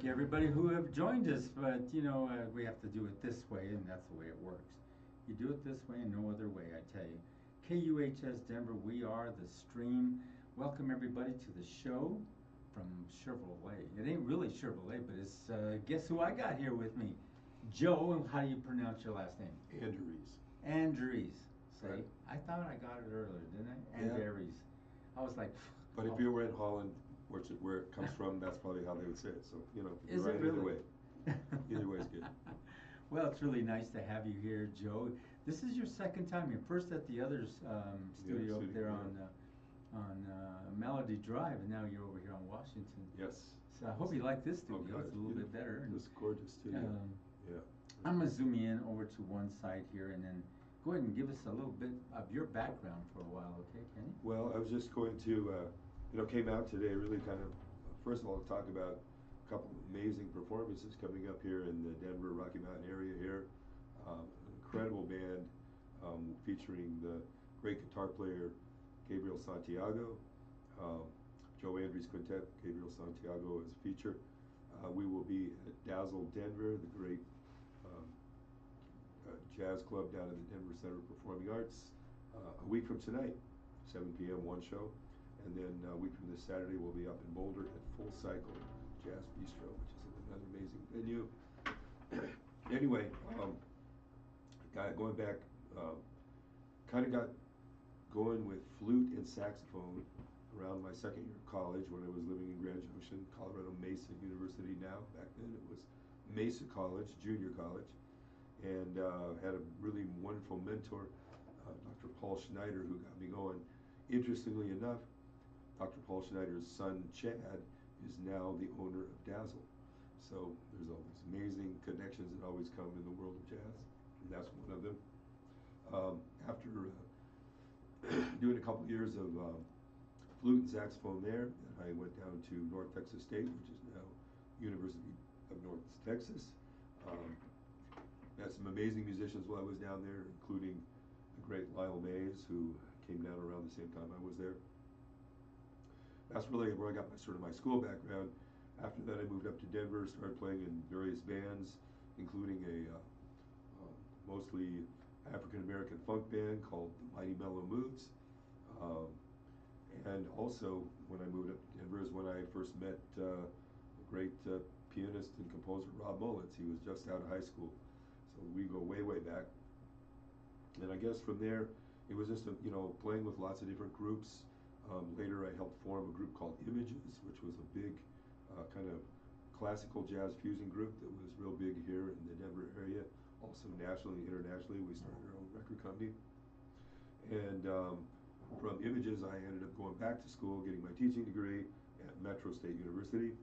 everybody who have joined us, but you know, we have to do it this way, and that's the way it works. You do it this way and no other way, I tell you. KUHS Denver, we are the stream. Welcome everybody to the show from Chevrolet. It ain't really Chevrolet, but it's, guess who I got here with me? Joe, how do you pronounce your last name? Andrews. Andrews. See, Right. I thought I got it earlier, didn't I? Yeah. Andrews. I was like, But if you were in Holland, where it comes from, that's probably how they would say it. So, you know, Is you're it right either really? way. Either way is good. Well, it's really nice to have you here, Joe. This is your second time. You're first at the others studio up there on Melody Drive, and now you're over here on Washington. Yes. So I hope you like this Oh, studio. God, It's a little bit better. It's gorgeous studio. Yeah. I'm gonna zoom you in over to one side here, and then go ahead and give us a little bit of your background for a while, okay, Kenny? Well, I was just going to, came out today really kind of, first of all, to talk about a couple of amazing performances coming up here in the Denver Rocky Mountain area here. An incredible band featuring the great guitar player Gabriel Santiago, Joe Andrews Quintet, Gabriel Santiago as a feature. We will be at Dazzle Denver, the great jazz club down at the Denver Center of Performing Arts, a week from tonight, 7 p.m. one show. And then a week from this Saturday, we'll be up in Boulder at Full Cycle Jazz Bistro, which is another amazing venue. Anyway, going back, kind of got going with flute and saxophone around my second year of college when I was living in Grand Junction, Colorado Mesa University now. Back then it was Mesa College, junior college, and had a really wonderful mentor, Dr. Paul Schneider, who got me going. Interestingly enough, Dr. Paul Schneider's son, Chad, is now the owner of Dazzle. So there's all these amazing connections that always come in the world of jazz, and that's one of them. After doing a couple of years of flute and saxophone there, and I went down to North Texas State, which is now University of North Texas. Met some amazing musicians while I was down there, including the great Lyle Mays, who came down around the same time I was there. That's really where I got my school background. After that, I moved up to Denver, started playing in various bands, including a mostly African-American funk band called the Mighty Mellow Moods. And also, when I moved up to Denver is when I first met the great pianist and composer Rob Mullins. He was just out of high school. So we go way, way back. And I guess from there, it was just, playing with lots of different groups. Later, I helped form a group called Images, which was a big kind of classical jazz fusion group that was real big here in the Denver area. Also nationally, internationally, we started our own record company. And from Images, I ended up going back to school, getting my teaching degree at Metro State University,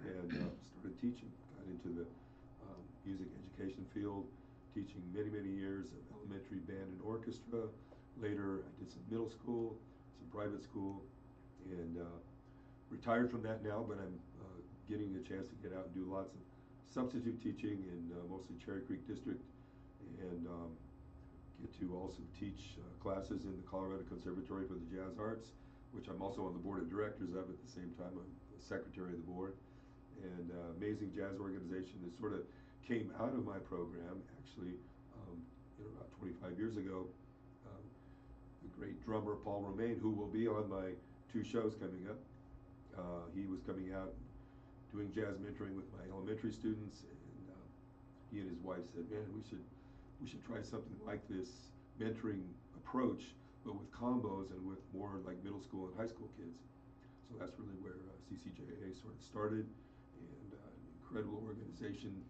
and started teaching. Got into the music education field, teaching many, many years of elementary band and orchestra. Later, I did some middle school, some private school, and retired from that now, but I'm getting a chance to get out and do lots of substitute teaching in mostly Cherry Creek District, and get to also teach classes in the Colorado Conservatory for the Jazz Arts, which I'm also on the board of directors of at the same time. I'm the secretary of the board, and amazing jazz organization that sort of came out of my program, actually, about 25 years ago. The great drummer Paul Romaine, who will be on my 2 shows coming up, he was coming out doing jazz mentoring with my elementary students, and he and his wife said, "Man, we should try something like this mentoring approach, but with combos and with more like middle school and high school kids." So that's really where CCJA sort of started, and an incredible organization.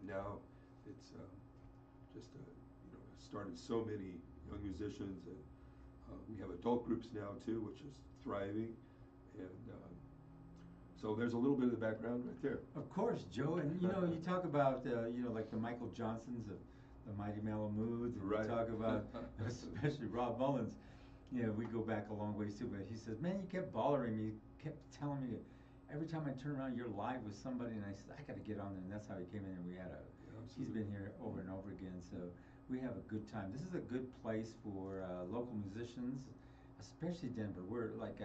Now it's just started so many young musicians, and we have adult groups now too, which is thriving, and so there's a little bit of the background right there. Of course, Joe, and you talk about like the Michael Johnsons of the Mighty Mellow Moods, and Right. you talk about especially Rob Mullins. We go back a long ways too, but he says, "Man, you kept bothering me, you kept telling me every time I turn around, you're live with somebody," and I said, "I got to get on there," and that's how he came in, and we had he's been here over and over again, so we have a good time. This is a good place for local musicians, especially Denver. We're like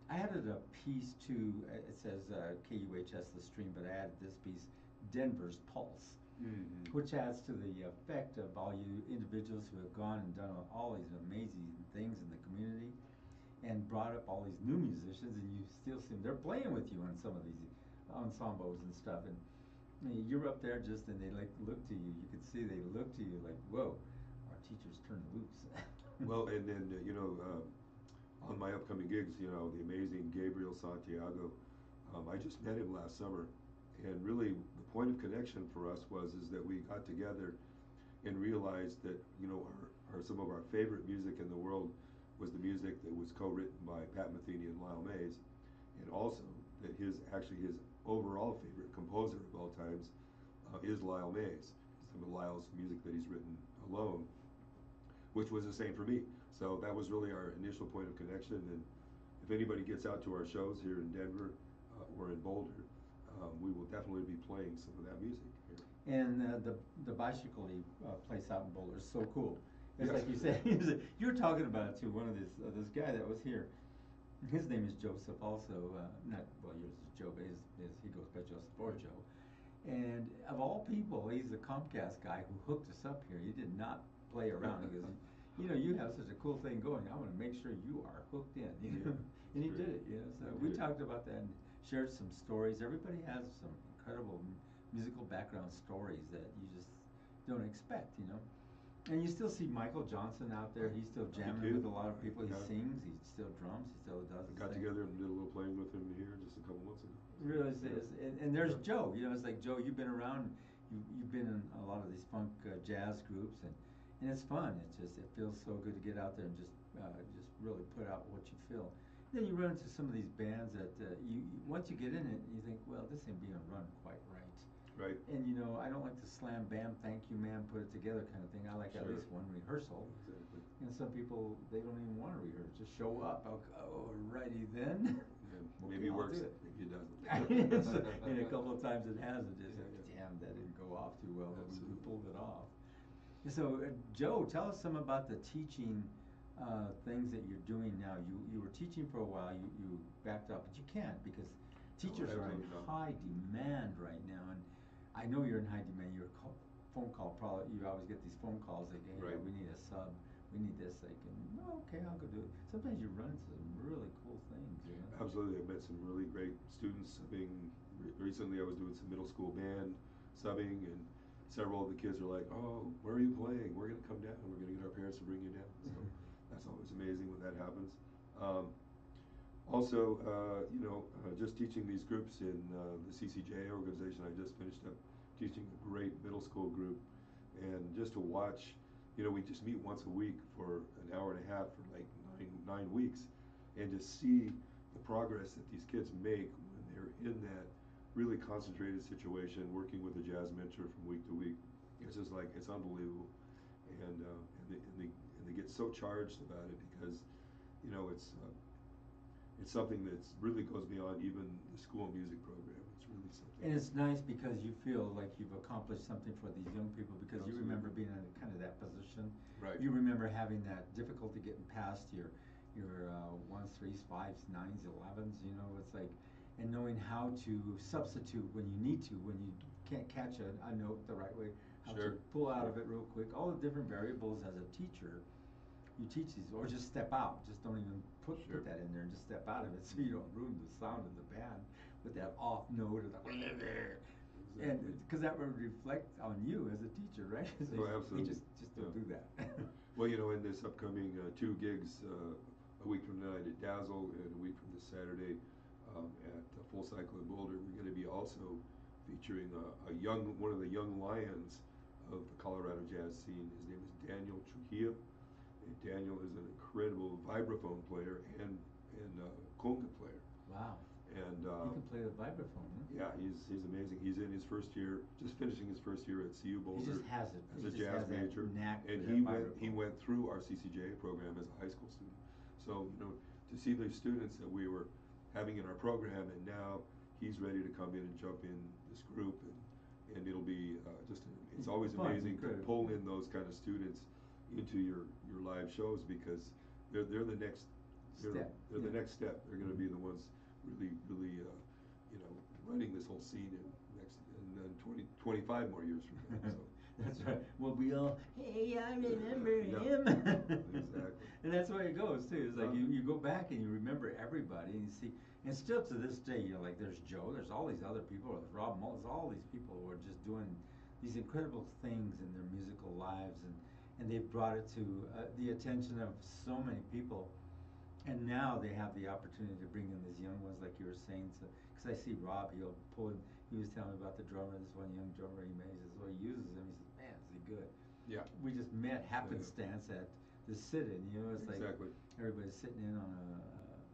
I added a piece to, it says KUHS the stream, but I added this piece, Denver's Pulse, which adds to the effect of all you individuals who have gone and done all these amazing things in the community and brought up all these new musicians, and you still see them, they're playing with you on some of these ensembles and stuff, and you're up there just, and they like look to you, you can see they look to you like, whoa, our teacher's turned loose. Well, and then, on my upcoming gigs, the amazing Gabriel Santiago, I just met him last summer, and really the point of connection for us is that we got together and realized that, some of our favorite music in the world was the music that was co-written by Pat Metheny and Lyle Mays, and also that his overall favorite composer of all times is Lyle Mays. Some of Lyle's music that he's written alone, which was the same for me. So that was really our initial point of connection. And if anybody gets out to our shows here in Denver or in Boulder, we will definitely be playing some of that music here. And the bicycle place out in Boulder is so cool. It's Yes. like you said, you were talking about it to one of this guy that was here. His name is Joseph also, yours is Joe, but he goes by Joseph or Joe. And of all people, he's the Comcast guy who hooked us up here. He did not play around. He goes, you have such a cool thing going. I want to make sure you are hooked in. And he did it. So we talked about that and shared some stories. Everybody has some incredible musical background stories that you just don't expect. And you still see Michael Johnson out there. He's still jamming with a lot of people. He sings. He still drums. He still does. I got together and did a little playing with him here just a couple months ago. Really, and there's Joe. It's like, Joe, you've been around. You've been in a lot of these funk jazz groups, and it's fun. It feels so good to get out there and just really put out what you feel. Then you run into some of these bands that once you get in it, you think, well, this ain't being run quite right. Right. And I don't like the slam bam, thank you ma'am, put it together kind of thing. I like at least one rehearsal. Exactly. And some people, they don't even want to rehearse, just show up. Alrighty then. Yeah, Okay, maybe it I'll works, do it. maybe it doesn't. And a couple of times it hasn't. Just Yeah. damn, that didn't go off too well, but we Absolutely. pulled it off. So, Joe, tell us some about the teaching things that you're doing now. You were teaching for a while. You backed up, but you can't because teachers are in absolutely not. high demand right now. And I know you're in high demand. Your phone call probably, you always get these phone calls like, hey, Right. we need a sub, we need this. Like, okay, I'll go do it. Sometimes you run into some really cool things. Absolutely, I've met some really great students subbing. Recently, I was doing some middle school band subbing, and several of the kids are like, "Oh, where are you playing? We're gonna come down. We're gonna get our parents to bring you down." So that's always amazing when that happens. Also, just teaching these groups in the CCJ organization. I just finished up teaching a great middle school group, and just to watch, we just meet once a week for an hour and a half for like nine weeks, and to see the progress that these kids make when they're in that really concentrated situation, working with a jazz mentor from week to week. It's just like, it's unbelievable, and they get so charged about it because, it's something that's really goes beyond even the school music program. It's really something. And it's nice because you feel like you've accomplished something for these young people because you Absolutely. remember being in kind of that position. Right. You remember having that difficulty getting past your 1s, 3s, 5s, 9s, 11s. It's like, and knowing how to substitute when you need to, when you can't catch a note the right way, how to pull out of it real quick. All the different variables as a teacher. You teach these, or just step out. Just don't even put that in there, and just step out of it, so you don't ruin the sound of the band with that off note or the and because that would reflect on you as a teacher, right? So absolutely. Just don't do that. Well, in this upcoming 2 gigs, a week from tonight at Dazzle and a week from this Saturday at Full Cycle in Boulder, we're going to be also featuring one of the young lions of the Colorado jazz scene. His name is Daniel Trujillo. Daniel is an incredible vibraphone player and conga player. Wow. And he can play the vibraphone, huh? yeah, he's amazing. He's in his first year, just finishing his first year at CU Boulder. He just has it. As a jazz major. And he went through our CCJ program as a high school student. So, to see those students that we were having in our program, and now he's ready to come in and jump in this group, and it'll be it's always amazing to pull in those kind of students into your live shows because they're the next step. they're the Yeah. next step. They're gonna be the ones really, really, running this whole scene in next, and then 25 more years from now, so. That's right. Well, we all, hey, I remember Yeah, him. exactly. And that's the way it goes too. It's like Yeah. you go back and you remember everybody and you see, and still to this day, like there's Joe, there's all these other people, there's Rob Mullins, all these people who are just doing these incredible things in their musical lives, and they've brought it to the attention of so many people. And now they have the opportunity to bring in these young ones, like you were saying. So, because I see Rob, he'll pull in. He was telling me about the drummer, this one young drummer he made. He says, "Well, he uses him." He says, "Man, is he good?" Yeah. We just met happenstance at the sit-in. It's Exactly. like everybody's sitting in on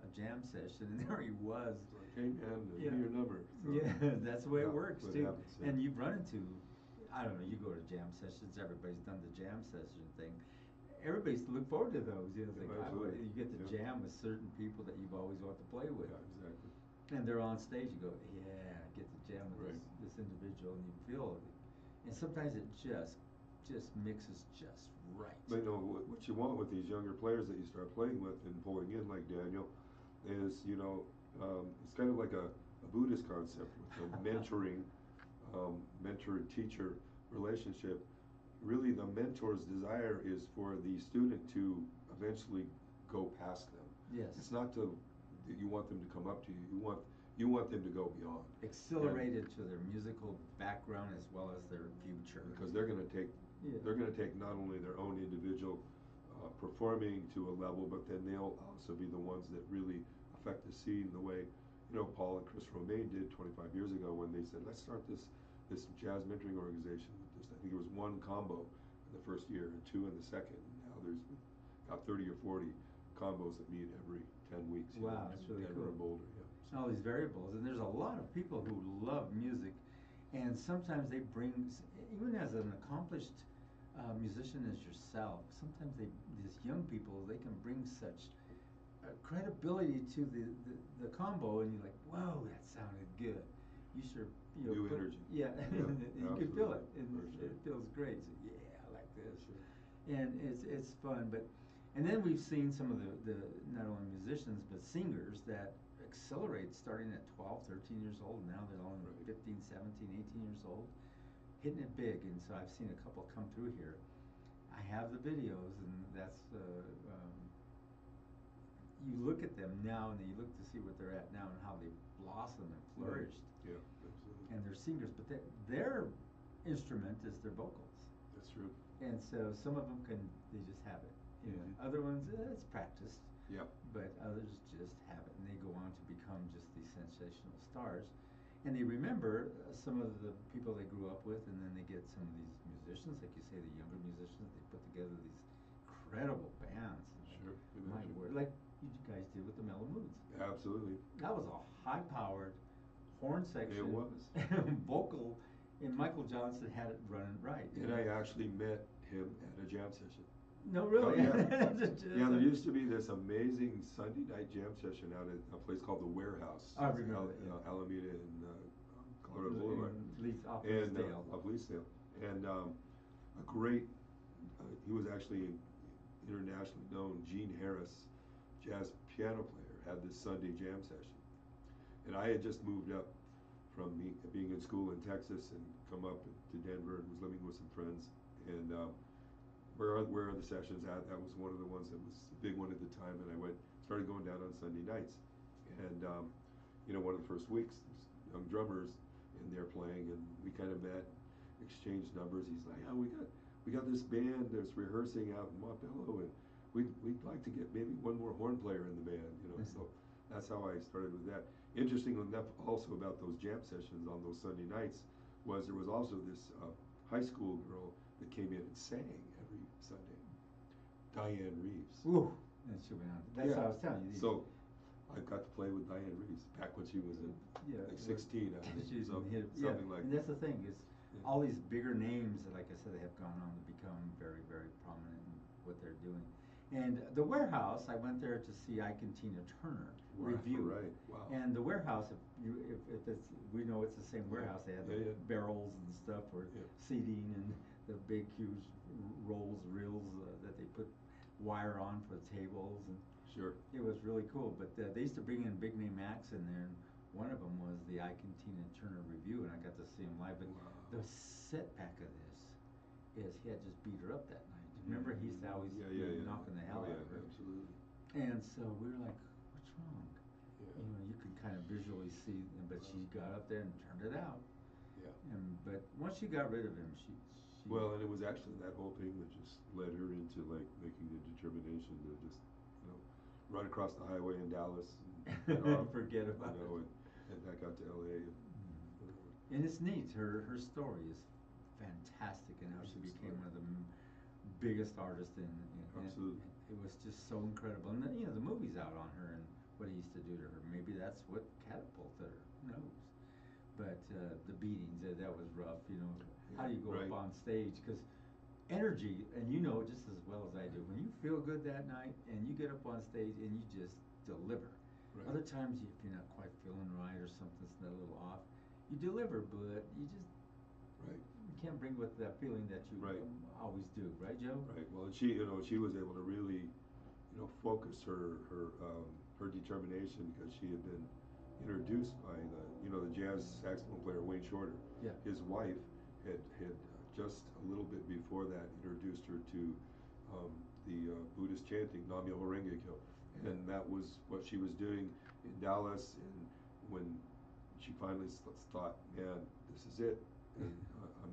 a jam session, and there he was. It's like, hey man, Yeah. give me your number. So, Yeah, that's the way yeah, it works what too. happens, yeah. And you've run into, I don't know, you go to jam sessions. Everybody's done the jam session thing. Everybody's look forward to those. It's like Absolutely. you get to Yeah. jam with certain people that you've always wanted to play with. Yeah, exactly. And they're on stage, you go, yeah, I get to jam with Right. this individual, and you feel it. And sometimes it just mixes just right. But what you want with these younger players that you start playing with and pulling in, like Daniel, is, it's kind of like a Buddhist concept with the mentoring, mentor-teacher relationship. Really, the mentor's desire is for the student to eventually go past them. Yes. It's not that you want them to come up to you. You want them to go beyond. Accelerated to their musical background as well as their future. Because they're going to take not only their own individual performing to a level, but then they'll also be the ones that really affect the scene the way Paul and Chris Romaine did 25 years ago when they said, let's start this jazz mentoring organization. I think it was one combo in the first year and two in the second. Now there's got 30 or 40 combos that meet every 10 weeks. Wow, that's really Denver cool. and Boulder, yeah. All these variables, and there's a lot of people who love music, and sometimes they bring, even as an accomplished musician as yourself, sometimes these young people, they can bring such credibility to the combo, and you're like, whoa, that sounded good. You sure, New energy. Yeah, Yeah, you can feel it, and for sure. it feels great. So yeah, I like this, Sure. and it's fun. But and then we've seen some of the not only musicians but singers that accelerate starting at 12, 13 years old. Now they're only Right. 15, 17, 18 years old, hitting it big. And so I've seen a couple come through here. I have the videos, and that's you look at them now, and you look to see what they're at now and how they've blossomed and flourished. Yeah, absolutely. And they're singers, but their instrument is their vocals. That's true. And so some of them they just have it. Mhm. Other ones, it's practiced. Yeah. But others just have it, and they go on to become just these sensational stars. And they remember some of the people they grew up with, and then they get some of these musicians, like you say, the younger musicians, they put together these incredible bands. Sure. My Imagine. word, like you guys did with the Mellow Moods. Absolutely. That was a high-powered horn section. It was. Vocal, and Michael Johnson had it running right. And I actually met him at a jam session. No, really? Oh, yeah. Yeah, there a- used to be this amazing Sunday night jam session out at a place called the Warehouse. I It's remember that, yeah. Alameda and Colorado Boulevard. Off And Leesdale. of Leesdale. And a great, he was actually internationally known, Gene Harris, jazz piano player, had this Sunday jam session. And I had just moved up from being in school in Texas and come up to Denver and was living with some friends. And where are the sessions at? That was one of the ones that was a big one at the time. And I started going down on Sunday nights. And one of the first weeks, there's young drummers in there playing, and we kind of met, exchanged numbers. He's like, "Yeah, we got this band that's rehearsing out in Montbello, and we'd like to get maybe one more horn player in the band." So that's how I started with that. Interesting enough, also about those jam sessions on those Sunday nights, was there was also this high school girl that came in and sang every Sunday, Diane Reeves. Ooh, that should be on. That's Yeah. what I was telling you. So I got to play with Diane Reeves back when she was like 16, I think, She's something like and that. that's the thing is, Yeah. all these bigger names, like I said, they have gone on to become very, very prominent in what they're doing. And the Warehouse, I went there to see Ike and Tina Turner review. Right. Wow. And the Warehouse, if it's, we know it's the same Warehouse. They had the Yeah. barrels and stuff for Yeah. seating, and the big huge reels that they put wire on for the tables, and Sure. It was really cool, but they used to bring in big name acts in there, and one of them was the Ike and Tina Turner Review, and I got to see him live. But Wow. the setback of this is he had just beat her up that night. Remember, he used to always be knocking the hell out of her. Absolutely. And so we were like, what's wrong? Yeah. You know, you could kind of visually see, but she got up there and turned it out. Yeah. But once she got rid of him, she Well, and it was actually that whole thing that just led her into like making the determination to just, you know, run across the highway in Dallas and forget about you know, it. and back out to LA. And it's neat. Her story is fantastic, and how she became one of the biggest artists in. Absolutely. It was just so incredible. And then, you know, the movie's out on her and what he used to do to her. Maybe that's what catapulted her. Who knows? But the beatings, that was rough. You know, how do you go Right. up on stage? Because energy, and you know just as well as I do, when you feel good that night and you get up on stage and you just deliver. Right. Other times, if you're not quite feeling right or something's a little off, you deliver, but you just Right. you can't bring with that feeling that you Right. Always do, right, Joe? Right. Well, and she was able to really, you know, focus her determination because she had been introduced by the jazz saxophone player Wayne Shorter. Yeah. His wife had just a little bit before that introduced her to the Buddhist chanting Nam Myoho Renge Kyo, and that was what she was doing in Dallas. And when she finally thought, man, this is it, and I'm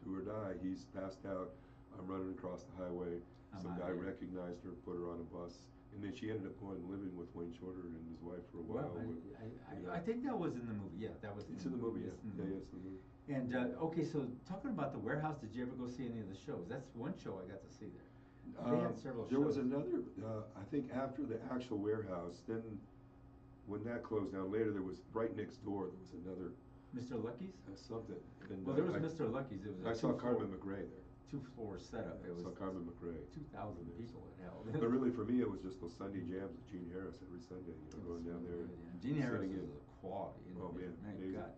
do or die. He's passed out. I'm running across the highway. Some guy recognized her, put her on a bus, and then she ended up going and living with Wayne Shorter and his wife for a while. I think that was in the movie. Yeah, that was. It's in the movie. Yeah, it's in the movie. And okay, so talking about the Warehouse, did you ever go see any of the shows? That's one show I got to see there. They had several there shows. was another. I think after the actual Warehouse, then when that closed down later, there was right next door. There was another. Mr. Lucky's? Something. And, well, there was Mr. Lucky's. It was I saw Carmen McRae there. 2-floor setup. Yeah, it was saw Carmen McRae. 2,000 people it held. But really, for me, it was just those Sunday jams with Gene Harris every Sunday. You know, going down there. Good, yeah. Gene Harris is a quality. Oh man, amazing. God.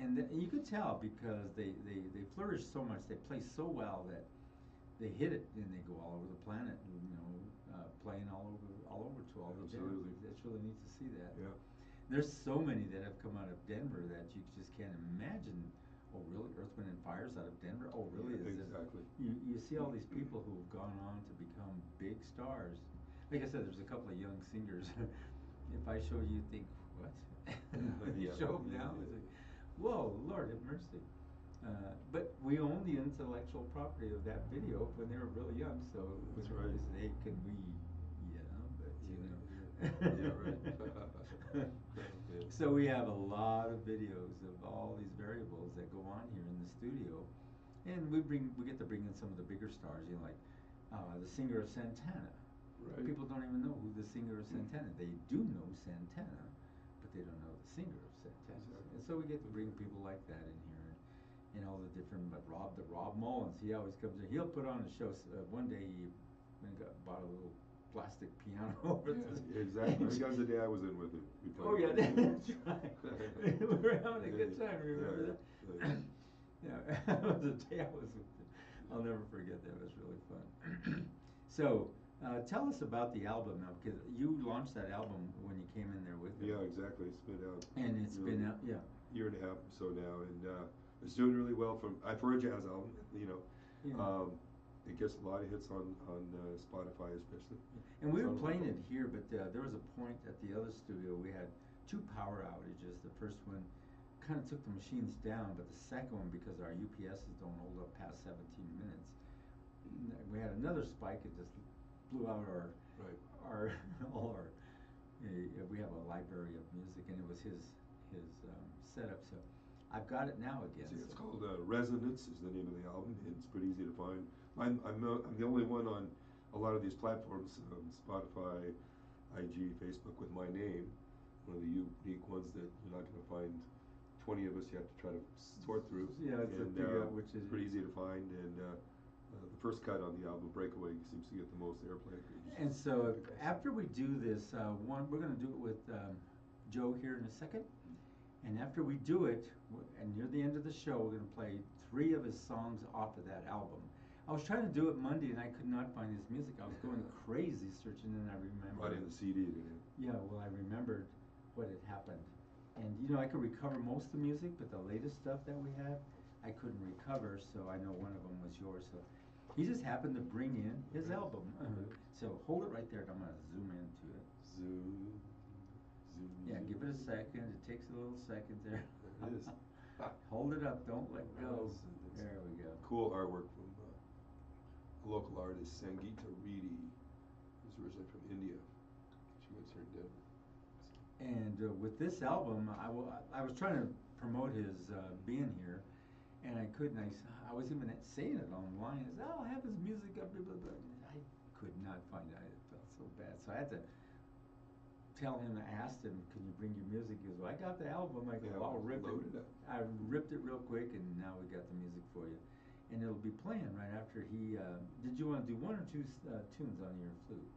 And you could tell because they flourish so much. They play so well that they hit it and they go all over the planet. You know, playing all over to all the jams. It's really neat to see that. Yeah. There's so many that have come out of Denver that you just can't imagine. Oh, really? Earth, Wind, and Fire's out of Denver? Oh, really? Exactly. You see all these people who have gone on to become big stars. Like I said, there's a couple of young singers. If I show you, you think, what? You show them now, it's like, whoa, Lord have mercy. But we own the intellectual property of that video when they were really young, so that's right. Hey, can we? Yeah, but you know. Yeah, right. So we have a lot of videos of all these variables that go on here in the studio, and we get to bring in some of the bigger stars, you know, like the singer of Santana. Right. People don't even know who the singer of Santana. They do know Santana, but they don't know the singer of Santana. Exactly. And so we get to bring people like that in here, and all the different. But Rob Mullins, he always comes in. He'll put on a show. One day he bought a little plastic piano over exactly. That was the day I was in with him. Oh yeah, that's right. We were having a good time. Remember that? Yeah, that was the day I was with him. I'll never forget that. It was really fun. So, tell us about the album now, because you launched that album when you came in there with it. Yeah, exactly. It's been out. And it's been out, yeah. Year and a half or so now, and it's doing really well for a jazz album. You know. Yeah. It gets a lot of hits on Spotify, especially. And we were playing it here, but there was a point at the other studio we had 2 power outages. The first one kind of took the machines down, but the second one, because our UPSs don't hold up past 17 minutes, we had another spike. It just blew out our we have a library of music, and it was his setup. So I've got it now again. See, it's called Resonance is the name of the album. It's pretty easy to find. I'm the only one on a lot of these platforms, Spotify, IG, Facebook, with my name. One of the unique ones that you're not going to find 20 of us. You have to try to sort through. Yeah, to figure out which is. Pretty easy to find, and the first cut on the album, Breakaway, seems to get the most airplay. And so after we do this, we're going to do it with Joe here in a second. And after we do it, and near the end of the show, we're going to play 3 of his songs off of that album. I was trying to do it Monday and I could not find his music. I was going crazy searching and I remembered. Right in the CD, didn't it? Yeah, well, I remembered what had happened. And you know, I could recover most of the music, but the latest stuff that we have, I couldn't recover, so I know one of them was yours. So he just happened to bring in his album. So hold it right there and I'm gonna zoom into it. Zoom. Yeah, give it a second. It takes a little second there. There it is. Hold it up, don't let go. It's There we go. Cool artwork from a local artist, Sangeeta Reedy, who's originally from India. She lives here in Denver. And with this album, I was trying to promote his being here, and I couldn't. I was even saying it online. I said, "Oh, I'll have his music up." Blah, blah, blah. I could not find it. It felt so bad. So I had to tell him. I asked him, "Can you bring your music?" He goes, "Well, I got the album." I go, Yeah, "I'll rip load it." it up. I ripped it real quick, and now we got the music for you. And it'll be playing right after he. Did you want to do one or two tunes on your flute?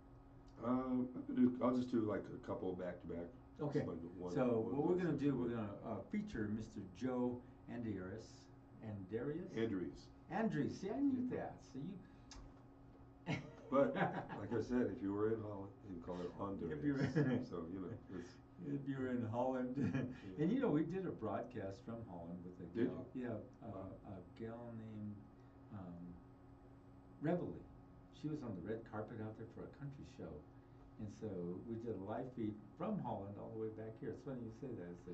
I'll just do like a couple back to back. Okay. So what we're gonna do, we're gonna feature Mr. Joe Andarius. Andres. See, I knew that. So you. But like I said, if you were in Holland, you call it Honduras. If you were- So you know, it's, If you're in Holland, and you know, we did a broadcast from Holland with a Did gal. you? Yeah, a gal named Reveille. She was on the red carpet out there for a country show, and so we did a live feed from Holland all the way back here. It's funny you say that. So,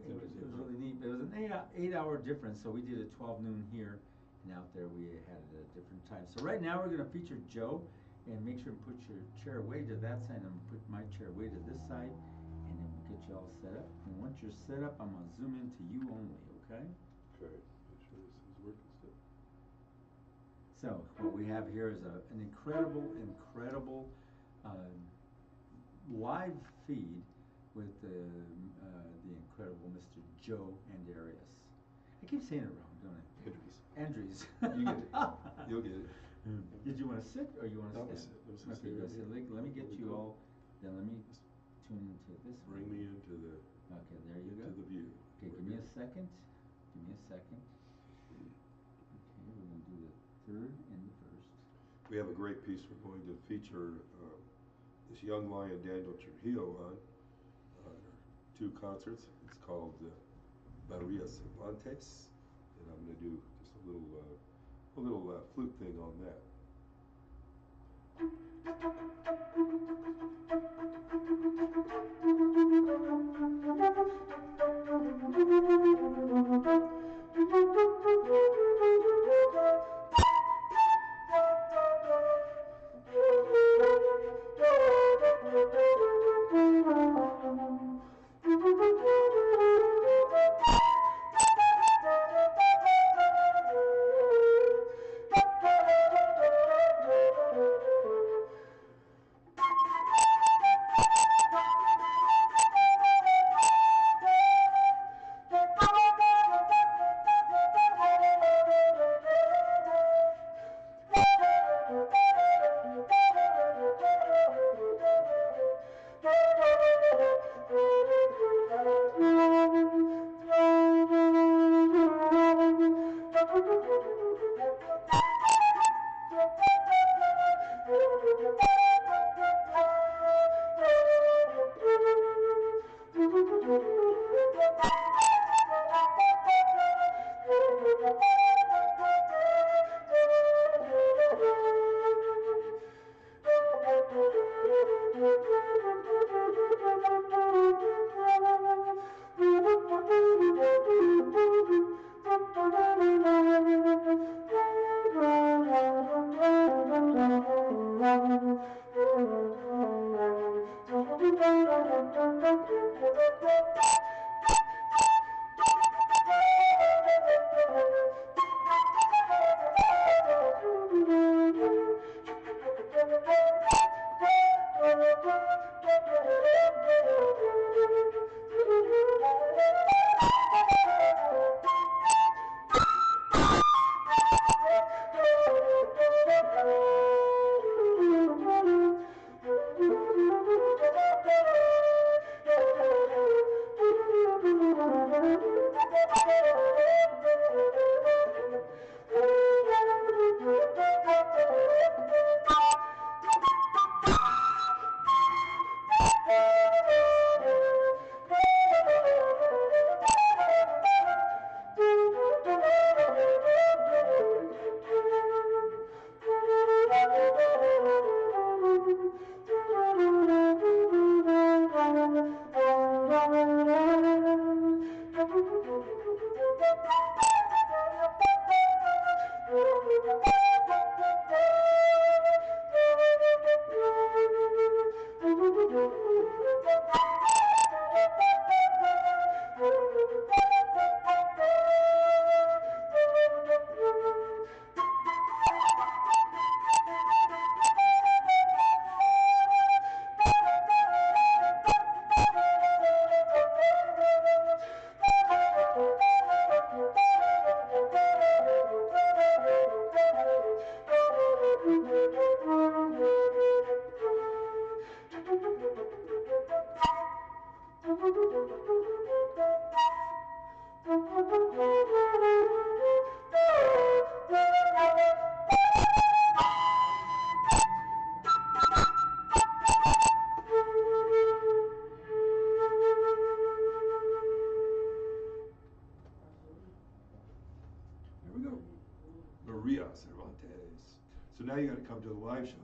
it was really neat. It was an 8-hour difference, so we did it 12 noon here, and out there we had it at a different time. So right now we're going to feature Joe, and make sure to put your chair way to that side. I'm going to put my chair way to this side, and then we'll get you all set up. And once you're set up, I'm going to zoom in to you only, okay? okay. Make sure this is working still. So what we have here is an incredible live feed with the incredible Mr. Joe Andarius. I keep saying it wrong, don't I? Andrews. Andres. You get it. You'll get it. Did you want to sit or you want to No, stand? I'm gonna sit. Okay, go sit. Let me get you all. Then let me tune into this. Bring one. me into the. Okay, there you go. Into the view. Okay, give me a second. Give me a second. Okay, we're gonna do the third and the first. We have a great piece we're going to feature this young lion Daniel Trujillo on 2 concerts. It's called Barria Cervantes, and I'm going to do just a little flute thing on that. to the live show.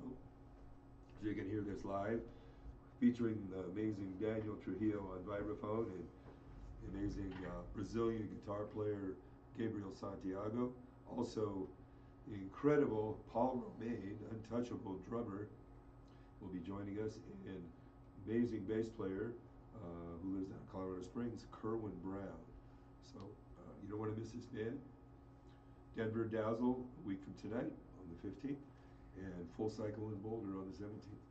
So you can hear this live, featuring the amazing Daniel Trujillo on vibraphone and the amazing Brazilian guitar player Gabriel Santiago. Also, the incredible Paul Romain, untouchable drummer, will be joining us, and amazing bass player who lives down in Colorado Springs, Kerwin Brown. So you don't want to miss this band. Denver Dazzle a week from tonight on the 15th, and Full Cycle in Boulder on the 17th.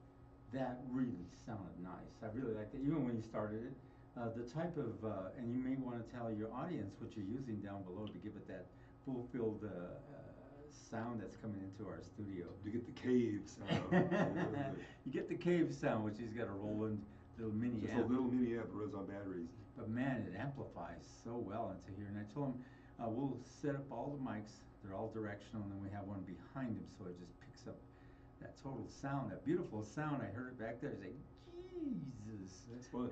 That really sounded nice. I really liked it, even when you started it. The type of, and you may want to tell your audience what you're using down below to give it that fulfilled sound that's coming into our studio. You get the cave sound. You get the cave sound, which he's got a Roland little mini Just amp. a little mini amp runs on batteries. But man, it amplifies so well into here. And I told him we'll set up all the mics. They're all directional, and then we have one behind him, so it just picks up that total sound, that beautiful sound. I heard it back there. I was like, Jesus. That's fun.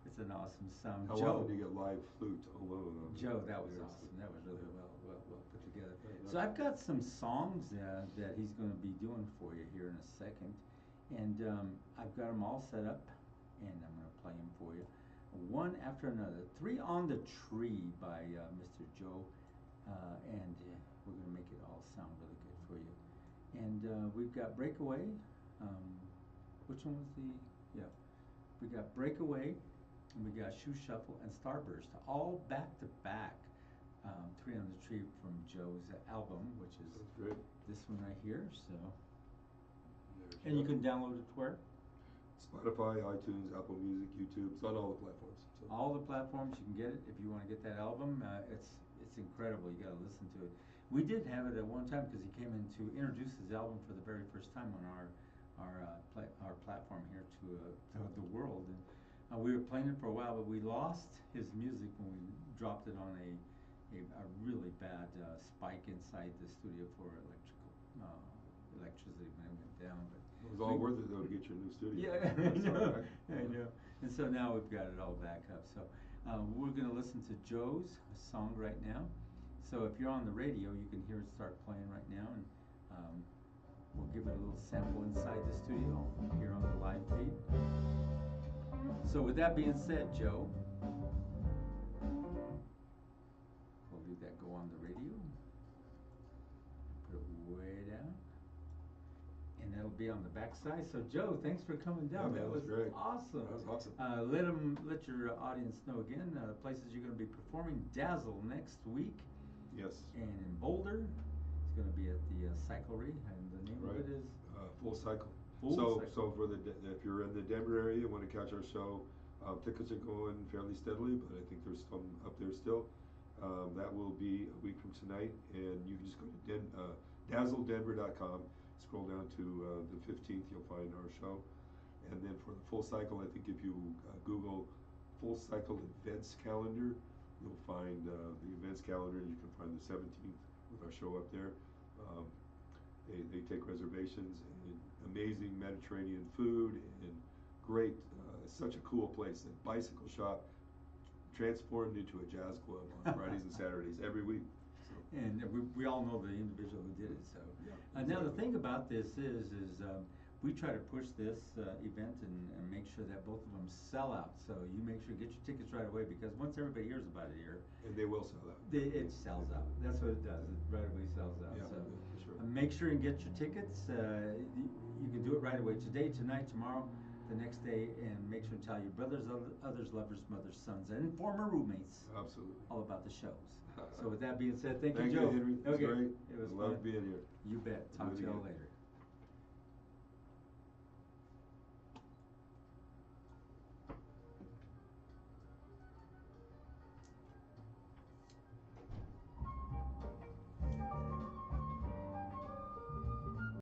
It's an awesome sound. How Joe, often do you get live flute alone? Joe, that was awesome. That was really well put together. So I've got some songs that he's going to be doing for you here in a second, and I've got them all set up, and I'm going to play them for you, one after another. Three on the Tree by Mr. Joe, and we're going to make it all sound really good for you. And we've got Breakaway. Which one was the? Yeah, we got Breakaway, and we got Shoe Shuffle and Starburst, all back to back. Three on the Tree from Joe's album, which is this one right here. So, and you can download it where? Spotify, iTunes, Apple Music, YouTube. It's on all the platforms. So. All the platforms, you can get it if you want to get that album. It's incredible. You got to listen to it. We did have it at one time because he came in to introduce his album for the very first time on our platform here to the world. And we were playing it for a while, but we lost his music when we dropped it on a really bad spike inside the studio for electricity when it went down. But it was all worth it though to get your new studio. Yeah, I know. I know. And so now we've got it all back up. So we're going to listen to Joe's song right now. So if you're on the radio, you can hear it start playing right now, and we'll give it a little sample inside the studio here on the live feed. So with that being said, Joe, we'll leave that go on the radio. Put it way down. And that'll be on the back side. So Joe, thanks for coming down. Yeah, that was great. Awesome. That was awesome. Let your audience know again places you're going to be performing. Dazzle next week. Yes. And in Boulder, it's going to be at the Cyclery, and the name of it is Full Cycle. Cycle. So for if you're in the Denver area and want to catch our show, tickets are going fairly steadily, but I think there's some up there still. That will be a week from tonight, and you can just go to dazzledenver.com. Scroll down to the 15th, you'll find our show. And then for the Full Cycle, I think if you Google Full Cycle events calendar, you'll find the events calendar, and you can find the 17th with our show up there. They take reservations, and amazing Mediterranean food, and great, such a cool place. The bicycle shop transformed into a jazz club on Fridays and Saturdays every week. So. And we all know the individual who did it. So Yeah, now the exactly. thing about this is we try to push this event and make sure that both of them sell out. So you make sure get your tickets right away, because once everybody hears about it here, And they will sell out. it sells out. That's what it does. It right away sells out. Yeah, So for sure. make sure and get your tickets. You can do it right away. Today, tonight, tomorrow, the next day, and make sure and tell your brothers, others, lovers, mothers, sons, and former roommates Absolutely. all about the shows. So with that being said, thank Thank you, you, Joe. Henry. It was Okay. great. It was I love fun. being here. You bet. Talk Do to it y'all again. later.